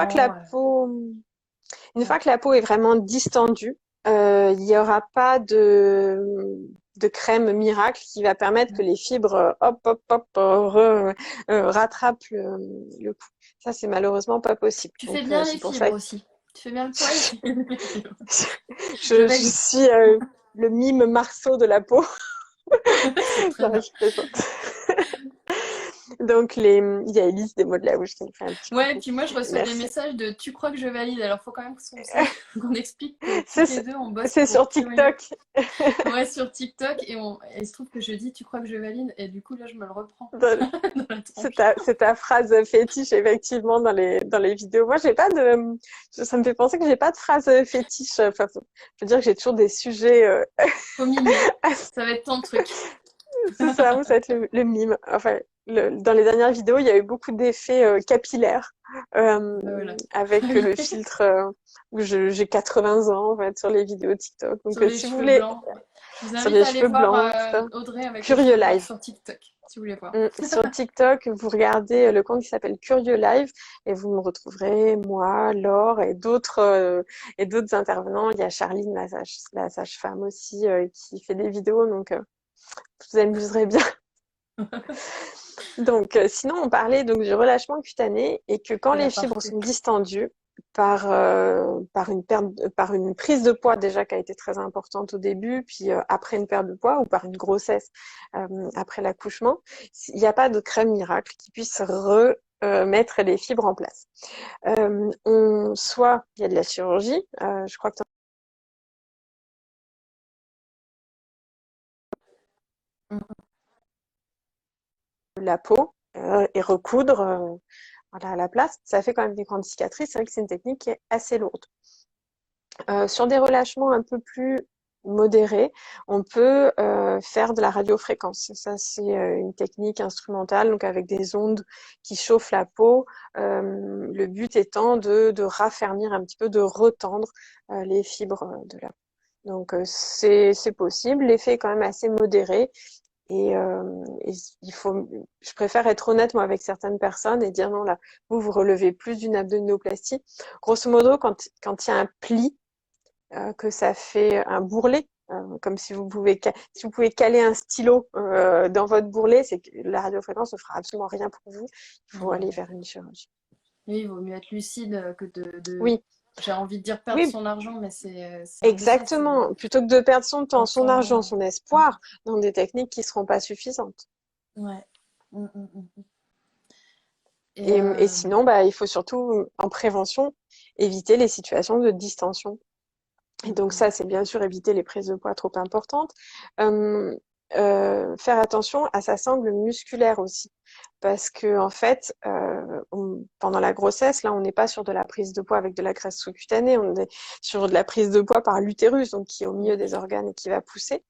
fois que la peau est vraiment distendue, il n'y aura pas de crème miracle qui va permettre que les fibres, hop, hop, hop, rattrapent le coup. Ça, c'est malheureusement pas possible. Tu fais Donc, bien les c'est pour fibres ça que aussi. Tu fais bien le poids et tu fais bien les fibres. Je je valide. suis le mime Marceau de la peau. C'est très Non, bien. je plaisante. Donc, il y a Elise des mots de la bouche qui me fait un petit Ouais, et coucou. puis moi je reçois des Merci. messages de tu crois que je valide, alors faut quand même qu'on explique que toutes les C'est deux on bosse c'est pour sur Pioneer. TikTok. Ouais, sur TikTok et il se trouve que je dis tu crois que je valide et du coup là je me le reprends Dans- dans la C'est tronche. c'est ta phrase fétiche, effectivement, dans les vidéos. Moi, j'ai pas ça me fait penser que j'ai pas de phrase fétiche. Enfin, je veux dire que j'ai toujours des sujets, Faut mimer. assez- Ça va être ton truc. c'est ça, ça va être le mime. Enfin, dans les dernières vidéos, il y a eu beaucoup d'effets capillaires, euh, Bah voilà. avec Ah oui. le filtre, où j'ai 80 ans, en fait, sur les vidéos TikTok. Donc, Sur les si vous cheveux voulez, blancs. Ouais. Je vous sur invite les à aller cheveux voir blancs, tout ça. Audrey avec les Curieux cheveux blancs Live. sur TikTok si vous voulez voir. Sur TikTok, vous regardez le compte qui s'appelle Curieux Live et vous me retrouverez, moi, Laure et d'autres intervenants. Il y a Charline, la sage-femme aussi, qui fait des vidéos, donc vous amuserez bien. Donc, sinon, on parlait donc du relâchement cutané et que quand C'est la les fibres partie. sont distendues, par une prise de poids déjà qui a été très importante au début, puis après une perte de poids ou par une grossesse après l'accouchement, il n'y a pas de crème miracle qui puisse mettre les fibres en place. Soit il y a de la chirurgie, je crois que Mm. la peau et recoudre voilà, à la place, ça fait quand même des grandes cicatrices. C'est vrai que c'est une technique qui est assez lourde. Sur des relâchements un peu plus modérés, on peut faire de la radiofréquence. Ça, c'est une technique instrumentale, donc avec des ondes qui chauffent la peau. Le but étant de raffermir un petit peu, de retendre les fibres de la peau. Donc c'est possible. L'effet est quand même assez modéré. Et je préfère être honnête moi avec certaines personnes et dire non là, vous relevez plus d'une abdominoplastie. Grosso modo, quand il y a un pli, que ça fait un bourrelet, comme si vous pouvez caler un stylo dans votre bourrelet, c'est que la radiofréquence ne fera absolument rien pour vous. Il faut aller Ouais. vers une chirurgie. Oui, il vaut mieux être lucide que Oui, j'ai envie de dire perdre oui, son argent, mais c'est un peu ça, c'est exactement. Plutôt que de perdre son temps, son son argent, temps. son espoir dans des techniques qui seront pas suffisantes. Ouais. Mm, mm, mm. Et Et sinon, bah, il faut surtout, en prévention, éviter les situations de distension. Et donc mm, ça, c'est bien sûr éviter les prises de poids trop importantes. Euh, Faire attention à sa sangle musculaire aussi. Parce que en fait, pendant la grossesse, là, on n'est pas sur de la prise de poids avec de la graisse sous-cutanée, on est sur de la prise de poids par l'utérus, donc qui est au milieu des organes et qui va pousser.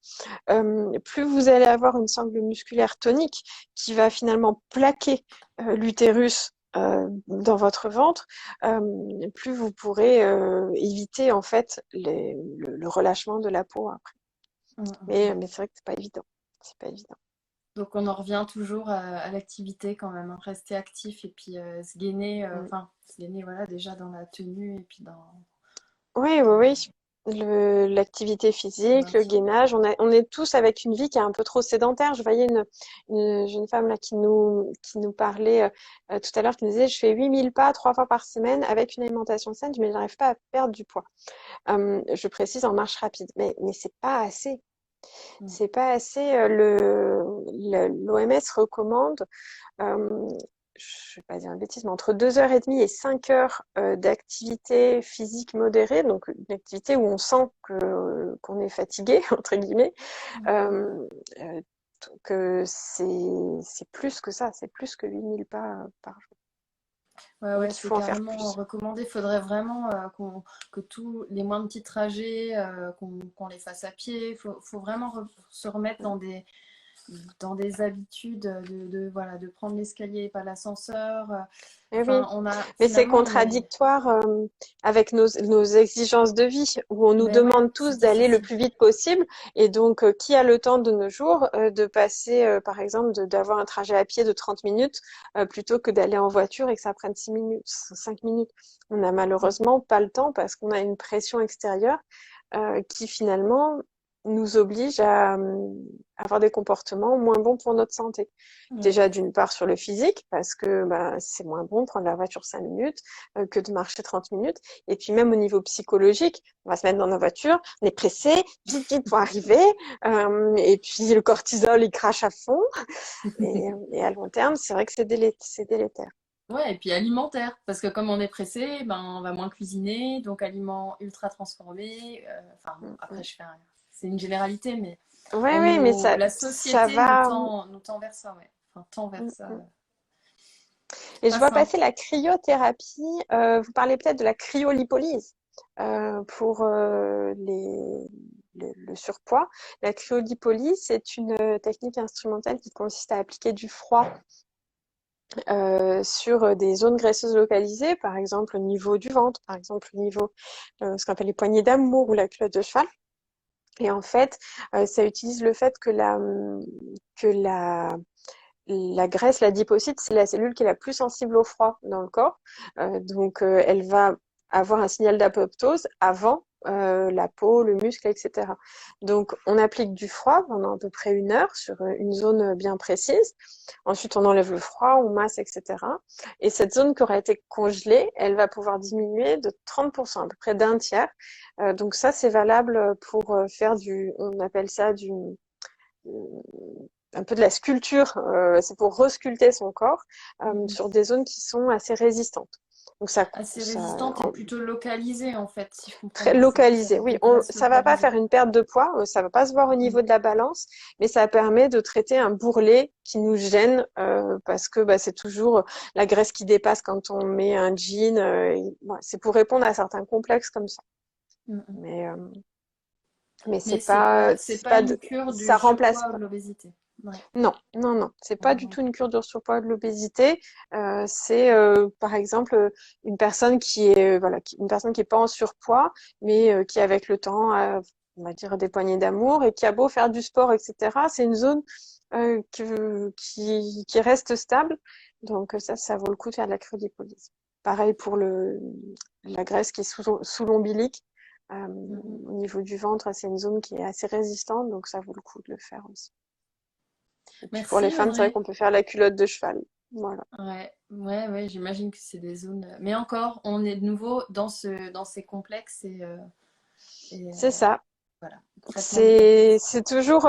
Plus vous allez avoir une sangle musculaire tonique qui va finalement plaquer l'utérus dans votre ventre, plus vous pourrez éviter en fait le relâchement de la peau après. mm, mm, mm. Mais c'est vrai que c'est pas évident. C'est pas évident. Donc on en revient toujours à l'activité quand même, hein. Rester actif et puis se gainer, Mm. enfin se gainer voilà déjà dans la tenue et puis Oui, dans oui, oui. L'activité le physique, le maintien. gainage, on est tous avec une vie qui est un peu trop sédentaire. Je voyais une jeune femme là qui nous parlait tout à l'heure, qui nous disait, je fais 8000 pas 3 fois par semaine avec une alimentation saine, mais j'arrive pas à perdre du poids. Je précise en marche rapide, mais c'est pas assez. Mm. C'est pas assez. L'OMS recommande je vais pas dire une bêtise, mais entre 2h30 et 5 heures d'activité physique modérée, donc une activité où on sent qu'on est fatigué, entre guillemets, euh, euh, que c'est plus que ça, c'est plus que 8000 pas par jour. Ouais, ouais, Donc il c'est faut en faire carrément plus. recommandé. Il faudrait vraiment que tous les moins petits trajets, qu'on les fasse à pied. Faut vraiment se remettre dans des habitudes voilà, de prendre l'escalier et pas l'ascenseur. Eh oui, Enfin, on a mais c'est finalement, on est. contradictoire avec nos exigences de vie, où on nous Ben ouais, demande c'est tous d'aller le difficile. plus vite possible. Et donc, qui a le temps de nos jours de passer, par exemple, d'avoir un trajet à pied de 30 minutes plutôt que d'aller en voiture et que ça prenne 6 minutes, 5 minutes. On n'a Mm, malheureusement pas le temps parce qu'on a une pression extérieure qui finalement nous oblige à avoir des comportements moins bons pour notre santé. mm, Déjà d'une part sur le physique, parce que bah, c'est moins bon de prendre la voiture 5 minutes que de marcher 30 minutes. Et puis même au niveau psychologique, on va se mettre dans nos voitures, on est pressé, vite, vite pour arriver. Et puis le cortisol, il crache à fond. Et à long terme, c'est vrai que c'est délétère. ouais, et puis alimentaire, parce que comme on est pressé, ben, on va moins cuisiner, donc aliments ultra transformés. Enfin, bon, Mm, après, mm. c'est une généralité, mais Oui, oui, mais la ça société va. nous tend vers ça, ouais. Enfin, tend vers Mm, ça. mm. Et je Pas vois simple. passer la cryothérapie. Vous parlez peut-être de la cryolipolyse pour le surpoids. La cryolipolyse, c'est une technique instrumentale qui consiste à appliquer du froid sur des zones graisseuses localisées, par exemple au niveau du ventre, par exemple au niveau ce qu'on appelle les poignées d'amour ou la culotte de cheval. Et en fait, ça utilise le fait que la graisse, l'adipocyte, c'est la cellule qui est la plus sensible au froid dans le corps. Donc, elle va avoir un signal d'apoptose avant la peau, le muscle, etc. Donc, on applique du froid pendant à peu près 1 heure sur une zone bien précise. Ensuite, on enlève le froid, on masse, etc. Et cette zone qui aura été congelée, elle va pouvoir diminuer de 30%, à peu près d'un tiers. Donc ça, c'est valable pour faire on appelle ça un peu de la sculpture. C'est pour resculpter son corps sur des zones qui sont assez résistantes. Donc Assez résistante et plutôt localisée en fait, si je comprends très bien. localisé, oui. Ça va pas faire une perte de poids, ça va pas se voir au niveau de la balance, mais ça permet de traiter un bourrelet qui nous gêne parce que c'est toujours la graisse qui dépasse quand on met un jean. C'est pour répondre à certains complexes comme ça. Mais Mais c'est pas une cure du ça remplace surpoids ou pas. de l'obésité. Ouais. Non, non, non, c'est pas du tout une cure du surpoids ou de l'obésité. C'est par exemple une personne qui est une personne qui est pas en surpoids, mais qui avec le temps a, on va dire, des poignées d'amour et qui a beau faire du sport, etc. C'est une zone qui reste stable. Donc ça vaut le coup de faire de la cryolipolyse. Pareil pour la graisse qui est sous l'ombilic. Au niveau du ventre, c'est une zone qui est assez résistante, donc ça vaut le coup de le faire aussi. Et puis pour les Merci femmes, c'est vrai Audrey. qu'on peut faire la culotte de cheval. Voilà. Ouais, j'imagine que c'est des zones. Mais encore, on est de nouveau dans ces complexes C'est ça. voilà. Traitement des complexes. C'est toujours,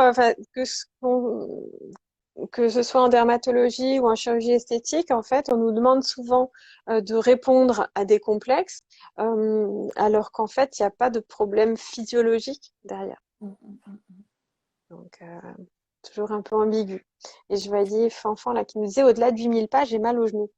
que ce soit en dermatologie ou en chirurgie esthétique, en fait, on nous demande souvent de répondre à des complexes, alors qu'en fait, il n'y a pas de problème physiologique derrière. Donc, toujours un peu ambigu. Et je voyais Fanfan là qui nous disait au-delà de 8000 pages, j'ai mal au genou.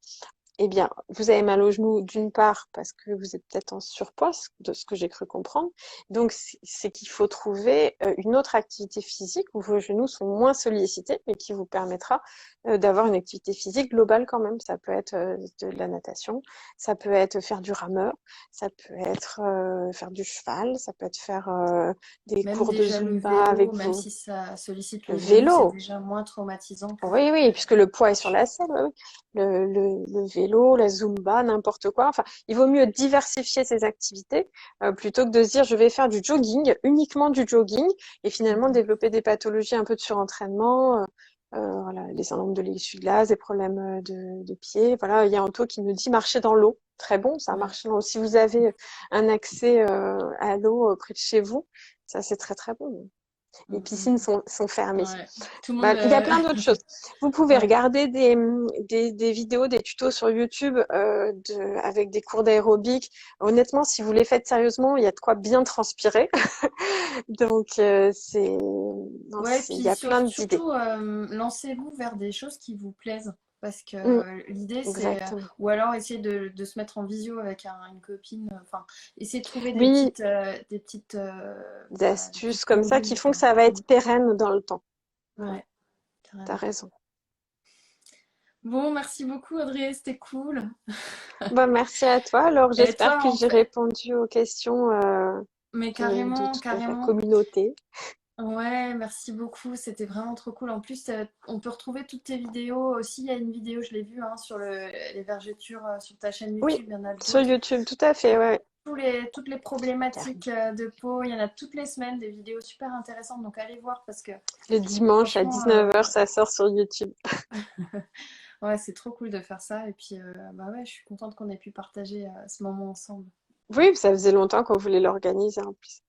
Eh bien, vous avez mal au genou d'une part parce que vous êtes peut-être en surpoids, de ce que j'ai cru comprendre. Donc, c'est qu'il faut trouver une autre activité physique où vos genoux sont moins sollicités et qui vous permettra d'avoir une activité physique globale quand même. Ça peut être de la natation, ça peut être faire du rameur, ça peut être faire du cheval, ça peut être faire des Même cours de déjà le Zumba vélo, avec même vous. si ça sollicite Le le genou, c'est vélo, déjà moins traumatisant que oui, oui, puisque le poids est sur la selle, oui. Le vélo, la Zumba, n'importe quoi. Enfin, il vaut mieux diversifier ses activités plutôt que de se dire je vais faire du jogging, uniquement du jogging, et finalement développer des pathologies un peu de surentraînement, voilà, les syndromes de l'essuie-glace, des problèmes de pieds. Voilà, il y a Anto qui nous dit marcher dans l'eau. Très bon, ça marche dans l'eau. Si vous avez un accès à l'eau près de chez vous, ça c'est très très bon. Les piscines sont fermées. Ouais. Tout le monde. Il y a plein d'autres choses. Vous pouvez Ouais. regarder des vidéos, des tutos sur YouTube avec des cours d'aérobic. Honnêtement, si vous les faites sérieusement, il y a de quoi bien transpirer. Donc, Ouais, il puis y a plein d'idées. surtout, lancez-vous vers des choses qui vous plaisent. Parce que Mm, l'idée, c'est. exactement. Ou alors essayer de se mettre en visio avec une copine. Enfin, essayer de trouver des Oui, petites, des des petites astuces comme ça qui combines, font que quoi. ça va être pérenne dans le temps. Voilà, Ouais, t'as carrément. raison. Bon, merci beaucoup, Audrey, c'était cool. Merci à toi. Alors, Et j'espère toi, que en j'ai fait. répondu aux questions Mais de carrément, toute la carrément. communauté. Ouais, merci beaucoup, c'était vraiment trop cool. En plus, on peut retrouver toutes tes vidéos aussi. Il y a une vidéo, je l'ai vue, hein, sur les vergetures sur ta chaîne Oui, YouTube. Il y en a sur d'autres. YouTube, tout à fait, ouais. Toutes les problématiques de peau, il y en a toutes les semaines des vidéos super intéressantes. Donc allez voir parce que Le dimanche à franchement, 19h, ça sort sur YouTube. ouais, c'est trop cool de faire ça. Et puis, bah ouais, je suis contente qu'on ait pu partager ce moment ensemble. Oui, ça faisait longtemps qu'on voulait l'organiser en plus.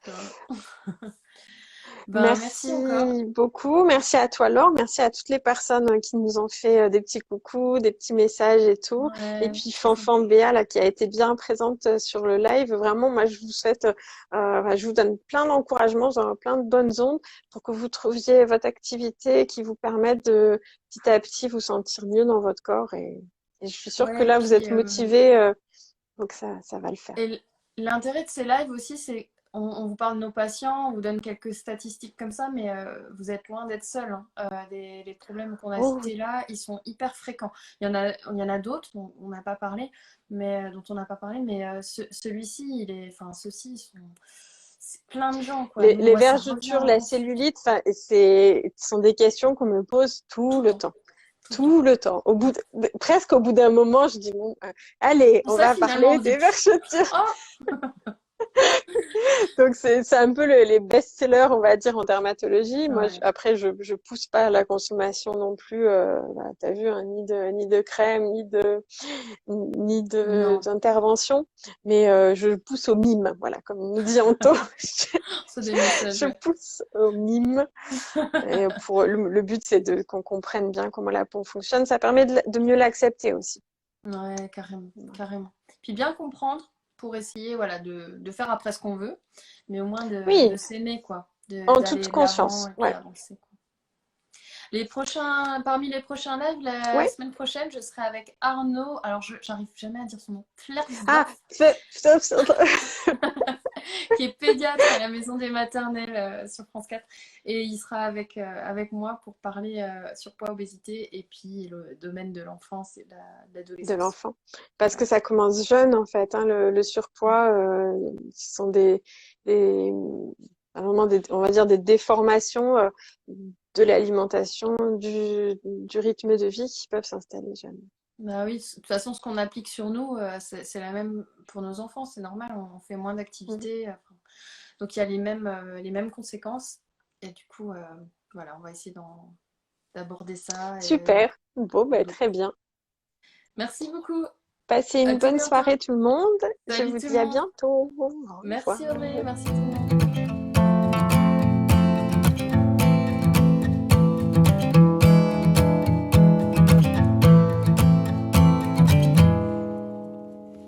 Grave. Ben, merci encore. Merci beaucoup. Merci à toi, Laure. Merci à toutes les personnes qui nous ont fait des petits coucous, des petits messages et tout. Et Ouais, puis c'est sympa. Fanfan Béa, là, qui a été bien présente sur le live. Vraiment, moi, je vous souhaite, je vous donne plein d'encouragements, plein de bonnes ondes pour que vous trouviez votre activité qui vous permette de petit à petit vous sentir mieux dans votre corps. Et je suis sûre que Ouais, là, vous puis. êtes motivés, donc ça va le faire. Et l'intérêt de ces lives aussi, c'est on vous parle de nos patients, on vous donne quelques statistiques comme ça, mais vous êtes loin d'être seul, hein. Les problèmes qu'on a Oh cités oui. là, ils sont hyper fréquents. Il y en a d'autres dont on n'a pas parlé, dont on n'a pas parlé, mais celui-ci, enfin, ceux-ci, c'est plein de gens, quoi. Nous, Les moi, ça revient, vergetures, la hein, cellulite, ce sont des questions qu'on me pose tout tout le le temps, temps. tout le temps. Tout le temps. Presque au bout d'un moment, je dis, bon, allez, Pour on ça, va finalement, parler on se dit, des vergetures. oh, Donc c'est un peu les best-sellers, on va dire, en dermatologie. Moi, Ouais. après, je pousse pas à la consommation non plus. Bah, t'as vu, hein, ni de crème, ni Non, d'intervention, mais je pousse au mime. Voilà, comme nous dit Anto, je, c'est des messages, je ouais. pousse au mime. Et pour le but, c'est de qu'on comprenne bien comment la peau fonctionne. Ça permet de mieux l'accepter aussi. Ouais, carrément, carrément. Puis bien comprendre pour essayer, voilà, de faire après ce qu'on veut, mais au moins de Oui, s'aimer, quoi, en toute d'aller de l'avant conscience. et puis Ouais, avancer, quoi. Parmi les prochains lives, la ouais. semaine prochaine, je serai avec Arnaud. Alors, j'arrive jamais à dire son nom. Ah, Flersdorf, qui est pédiatre à la maison des maternelles sur France 4. Et il sera avec moi pour parler surpoids, obésité et puis le domaine de l'enfance et de de l'adolescence. l'enfant. Parce que Ouais. ça commence jeune, en fait, hein, le surpoids. Ce sont des, à un moment, on va dire des déformations de l'alimentation, du rythme de vie qui peuvent s'installer jeunes. Bah oui, de toute façon, ce qu'on applique sur nous, c'est la même pour nos enfants, c'est normal, on fait moins Mhm. d'activités. Enfin, donc il y a les mêmes conséquences. Et du coup, voilà, on va essayer d'aborder ça Super. Bon, et ben, très d'autres. bien. Merci beaucoup. Passez À une tout bonne bientôt. soirée tout le monde. Je Salut vous tout le dis à monde. bientôt. Au revoir. Merci Audrey, merci tout le monde.